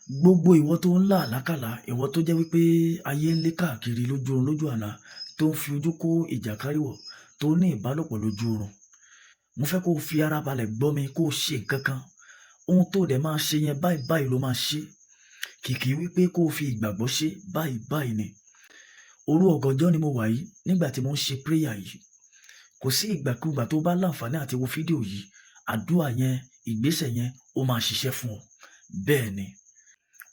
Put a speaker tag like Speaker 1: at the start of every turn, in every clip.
Speaker 1: Gbogbo ìwọ tó ń lá àlákàlà, ìwọ tó jẹ́ wípé ayé ń lé káàkiri lójú orun lójú àlá, tó ń fi ojú kó ìjàkáríwọ̀, tó ní ìbálòpọ̀ lójú orun. Mo fẹ́ kó fi ara balẹ̀ gbọ́ mi kó ṣe nǹkan kan. Ohun tó dẹ̀ máa ṣe yẹn báyìí báyìí ló máa ṣe. Kìkì wípé kó fi ìgbàgbọ́ ṣe báyìí báyìí ni. Òru ọ̀gànjọ́ ni mo wà yìí nígbà tí mo ń ṣe prayer yìí. Kò sí ìgbàkúgbà tó bá láǹfààní àti wo fídíò yìí, àdúrà yẹn, ìgbésẹ̀ yẹn ó máa ṣiṣẹ́ fún ọ. Bẹ́ẹ̀ ni.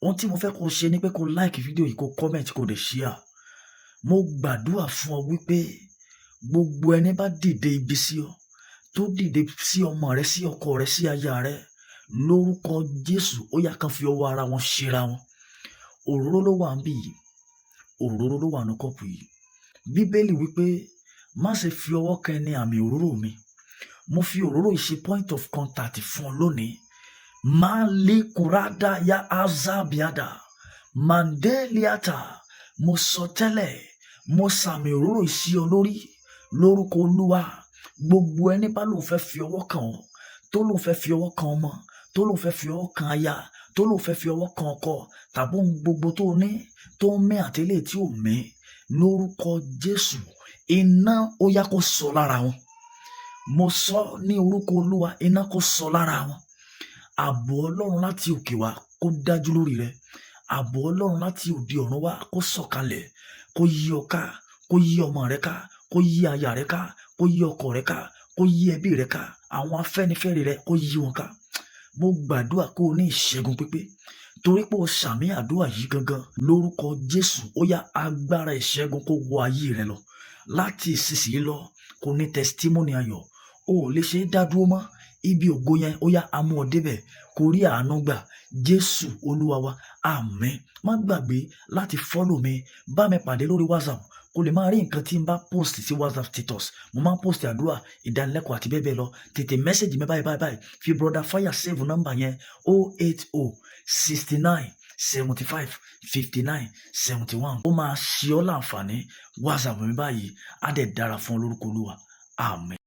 Speaker 1: Ohun tí mo fẹ́ kó ṣe ni pé kó like fídíò yìí, kó comment, kó dẹ̀ share. Mo gbàdúrà fún ọ wípé gbogbo ẹni bá dìde ibi sí ọ, tó dìde sí ọmọ rẹ, sí ọkọ rẹ, sí aya rẹ, lórúkọ Jésù, ó yá kan fi ọwọ́ ara wọn ṣera wọn. Òróró ló wà níbí yìí. Òróró ló wà ní kọ́ọ̀pù yìí. Bíbélì wípé má ṣe fi ọwọ́ kan ẹni àmì òróró mi. Mo fi òróró yìí ṣe point of contact fún ọ lónìí. Mali kurada ya azabiada. Mandeliata. Mo sọ tẹ́lẹ̀, mo sàmì òróró yìí sí ọ lórí. Lórúkọ Olúwa, gbogbo ẹni bá lóun fẹ́ fi ọwọ́ kan ọ, tó lóun fẹ́ fi ọwọ́ kan ọmọ, tó lóun fẹ́ fi ọwọ́ kan aya, tó lóun fẹ́ fi ọwọ́ kan ọkọ, tàbí ohun gbogbo tó ní, tó ń mí àtẹ́lẹ̀ tí ò mí, lórúkọ Jésù, iná ó yá kó sọ lára wọn. Mo sọ ní orúkọ Olúwa, iná kó sọ lára wọn. Ààbò Ọlọ́run láti òkè wá kó dájú lórí rẹ. Ààbò Ọlọ́run láti òde ọ̀run wá kó sọ̀kalẹ̀, kó yí ọ ká, kó yí ọmọ rẹ ká, kó yí aya rẹ ká, kó yí ọkọ rẹ ká, kó yí ẹbí rẹ ká, àwọn afẹ́nifẹ́re rẹ kó yí wọn ká. Mo gbàdúrà kó o ní ìṣẹ́gun pípé torí pé o sàmì àdúrà yìí gangan lórúkọ Jésù. Ó yá agbára ìṣẹ́gun kó wọ ayé rẹ lọ. Láti ìsinsìnyí lọ, kó ní testimony ayọ̀. O ò lè ṣe é dá dúró mọ́. Ibi ògo yẹn ó yá amú ọ débẹ̀, kó rí àánú gbà. Jésù Olúwa wa, àmín. Má gbàgbé láti follow mi, bá mi pàdé lórí WhatsApp kó lè máa rí nǹkan tí n bá post sí WhatsApp status. Mo máa ń post àdúrà, ìdánilẹ́kọ̀ọ́ àti bẹ́ẹ̀ bẹ́ẹ̀ lọ. Tètè message mi báyìí báyìí báyìí. Fi brother fire save number yẹn 080 69 75 59 71. Ó máa ṣe ọ́ láǹfààní. WhatsApp mi báyìí á dẹ̀ dára fún ọ lórúkọ Olúwa. Àmín.